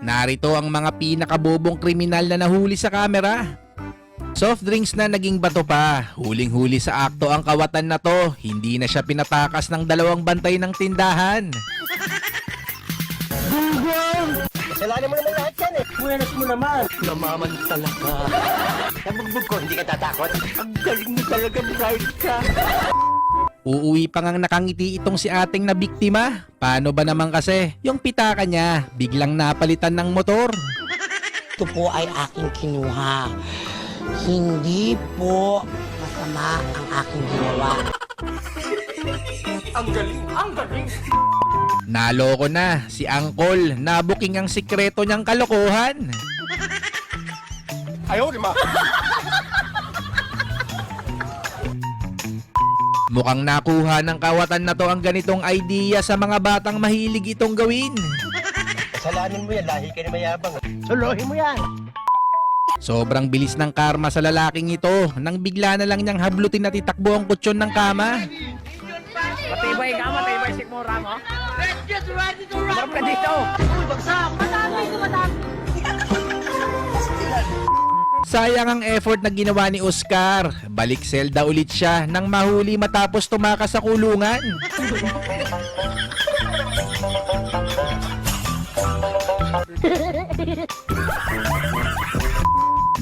Narito ang mga pinakabobong kriminal na nahuli sa kamera. Soft drinks na naging bato pa. Huling-huli sa akto ang kawatan na to. Hindi na siya pinatakas ng dalawang bantay ng tindahan. Kasalanan mo naman lahat yan eh. Buenas mo naman. Namamantala ka. Nabugbog ko, hindi ka tatakot. Ang galing mo talaga, bright ka. Uuwi pa ngang nakangiti itong si ating na biktima. Paano ba naman kasi? Yung pitaka niya, biglang napalitan ng motor. Ito po ay aking kinuha. Hindi po masama ang aking ginawa. Ang galing, ang galing. Naloko na si Angkol. Nabuking ang sikreto niyang kalokohan. Ayaw, di ma. Mukhang nakuha ng kawatan na to ang ganitong idea sa mga batang mahilig itong gawin. Kasalanan mo yan, lahi ka ni mayabang. Suluhin mo yan. Sobrang bilis ng karma sa lalaking ito nang bigla na lang niyang hablutin at itakbo ang kutsyon ng kama. Matibay ka, matibay sikmura mo. Let's get ready to rock! Marap ka dito! Uy, bagsak! Madami ko, madami! Sayang ang effort na ginawa ni Oscar. Balik selda ulit siya nang mahuli matapos tumakas sa kulungan.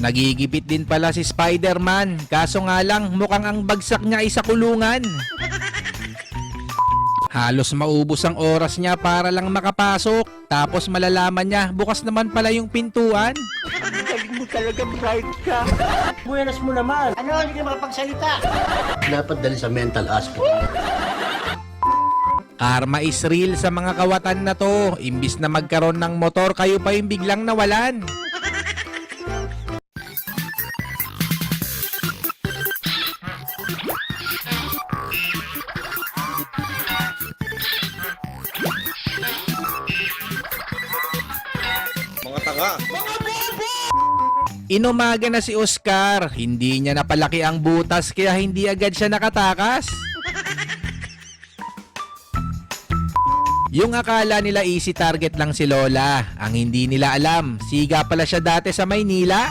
Nagigipit din pala si Spider-Man, kaso nga lang mukhang ang bagsak niya ay sa kulungan. Halos maubos ang oras niya para lang makapasok, tapos malalaman niya bukas naman pala yung pintuan. Ang galing mo talaga, bright ka. Buenas mo naman. Ano, hindi ka makapagsalita. Dapat dali sa mental hospital. Karma is real sa mga kawatan na to. Imbis na magkaroon ng motor, kayo pa yung biglang nawalan. Mga tanga. Inumaga na si Oscar. Hindi niya napalaki ang butas kaya hindi agad siya nakatakas. Yung akala nila easy target lang si Lola, ang hindi nila alam, siga pala siya dati sa Maynila.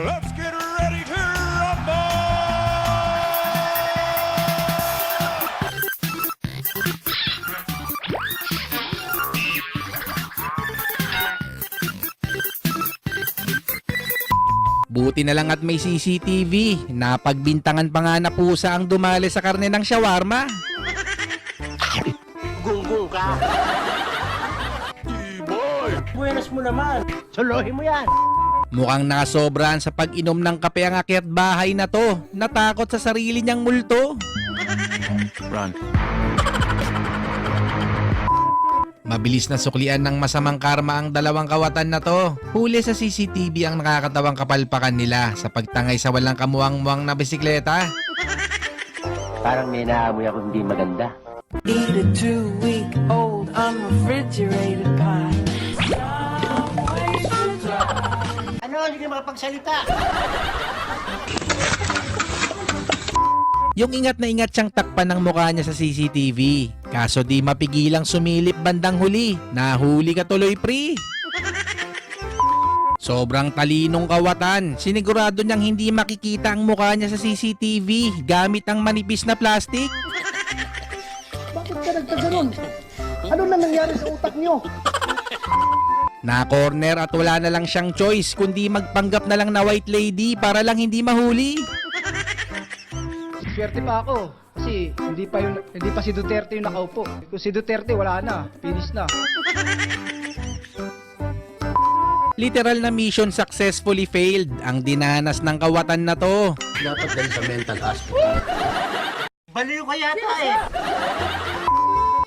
Let's get ready to rumble! Buti na lang at may CCTV, napagbintangan pa nga na pusa ang dumali sa karne ng shawarma. Gunggong ka. Boy! Buenas mo naman. Suluhin mo yan. Mukhang nasobrahan sa pag-inom ng kape ang akyat bahay na to, natakot sa sarili niyang multo. Run. Mabilis na suklian ng masamang karma ang dalawang kawatan na to. Huli sa CCTV ang nakakatawang kapalpakan nila sa pagtangay sa walang kamuwang-muwang na bisikleta. Parang may naamoy ako hindi maganda. Eat a 2-week-old unrefrigerated pie. Ano, hindi ka makapagsalita. Yung ingat na ingat siyang takpan ng mukha niya sa CCTV. Kaso di mapigilang sumilip bandang huli. Nahuli ka tuloy, pre. Sobrang talinong kawatan. Sinigurado niyang hindi makikita ang mukha niya sa CCTV gamit ang manipis na plastic. Bakit ka nagkaganon? Ano na nangyari sa utak nyo? Na-corner at wala na lang siyang choice kundi magpanggap na lang na white lady para lang hindi mahuli. Swerte pa ako kasi hindi pa si Duterte yung nakaupo. Kung si Duterte wala na, finish na. Literal na mission successfully failed ang dinanas ng kawatan na to. Dapat dali sa mental hospital. Baliw ka yata eh.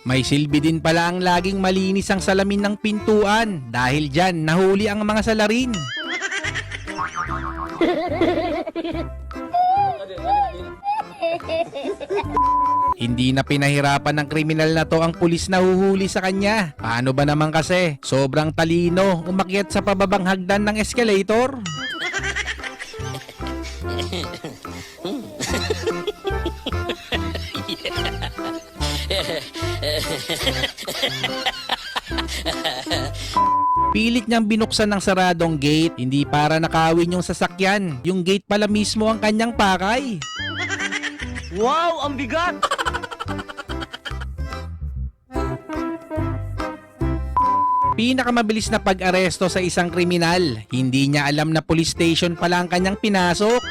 May silbi din pala ang laging malinis ang salamin ng pintuan. Dahil dyan, nahuli ang mga salarin. Hindi na pinahirapan ng kriminal na to ang pulis na huhuli sa kanya. Paano ba naman kasi? Sobrang talino, umakyat sa pababang hagdan ng escalator. Ha ha ha. Pilit niyang binuksan ng saradong gate, hindi para nakawin yung sasakyan. Yung gate pala mismo ang kanyang pakay. Wow, ang bigat! Pinakamabilis na pag-aresto sa isang kriminal. Hindi niya alam na police station pala ang kanyang pinasok.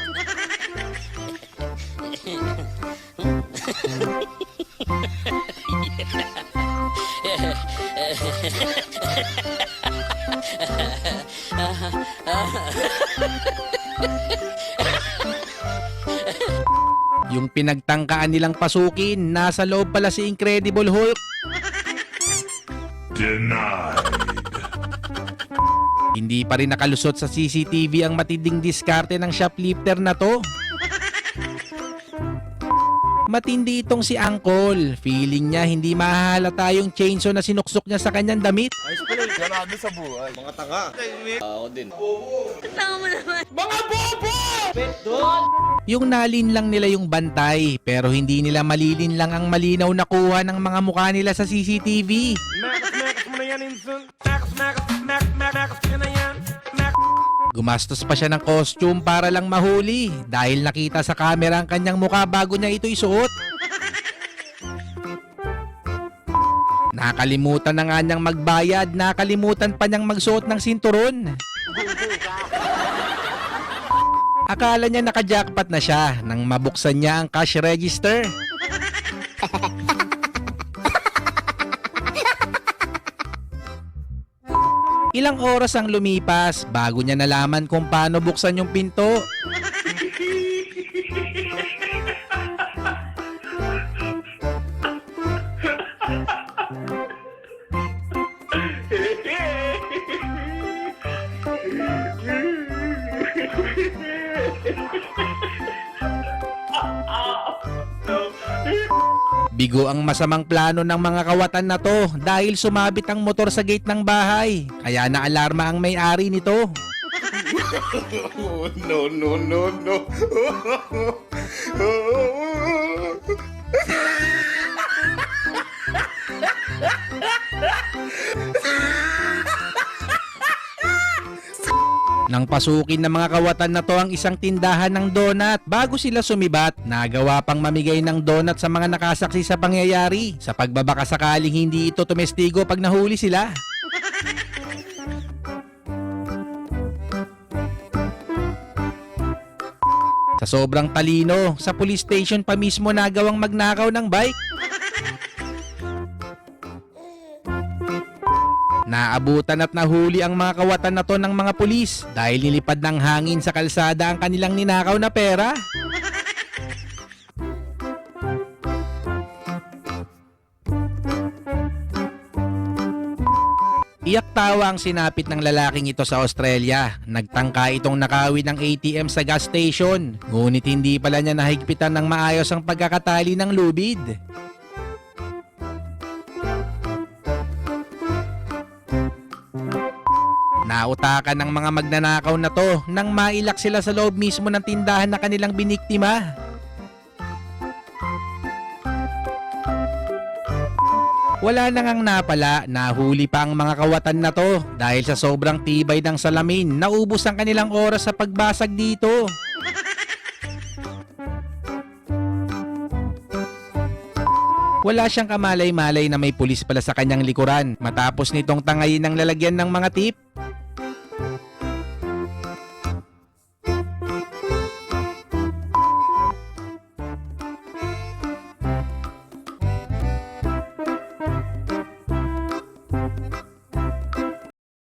Yung pinagtangkaan nilang pasukin, nasa loob pala si Incredible Hulk. Hindi pa rin nakalusot sa CCTV ang matinding diskarte ng shoplifter na to. Matindi itong si Uncle. Feeling niya hindi mahahalata yung chainsaw na sinuksok niya sa kanyang damit. Ayos pala, ganado sa buhay. Mga tanga. Ako din. Yung nalin lang nila yung bantay, pero hindi nila malilin lang ang malinaw na kuha ng mga mukha nila sa CCTV. Gumastos pa siya ng costume para lang mahuli dahil nakita sa camera ang kanyang mukha bago niya ito isuot. Nakalimutan na nga niyang magbayad, nakalimutan pa niyang magsuot ng sinturon. Akala niya naka-jackpot na siya nang mabuksan niya ang cash register. Ilang oras ang lumipas bago niya nalaman kung paano buksan yung pinto. Bigo ang masamang plano ng mga kawatan na to dahil sumabit ang motor sa gate ng bahay. Kaya naalarma ang may-ari nito. No, no, no, no. Nang pasukin ng mga kawatan na to ang isang tindahan ng donut, bago sila sumibat, nagawa pang mamigay ng donut sa mga nakasaksi sa pangyayari sa pagbabaka sakaling hindi ito tumestigo pag nahuli sila. Sa sobrang talino, sa police station pa mismo nagawang magnakaw ng bike. Naabutan at nahuli ang mga kawatan na to ng mga pulis dahil nilipad ng hangin sa kalsada ang kanilang ninakaw na pera. Iyak tawa ang sinapit ng lalaking ito sa Australia. Nagtangka itong nakawin ng ATM sa gas station. Ngunit hindi pala niya nahigpitan ng maayos ang pagkakatali ng lubid. Nautakan ng mga magnanakaw na to nang mailak sila sa loob mismo ng tindahan na kanilang biniktima. Wala na ngang napala, nahuli pa ang mga kawatan na to dahil sa sobrang tibay ng salamin, naubos ang kanilang oras sa pagbasag dito. Wala siyang kamalay-malay na may pulis pala sa kanyang likuran matapos nitong tangayin ng lalagyan ng mga tip.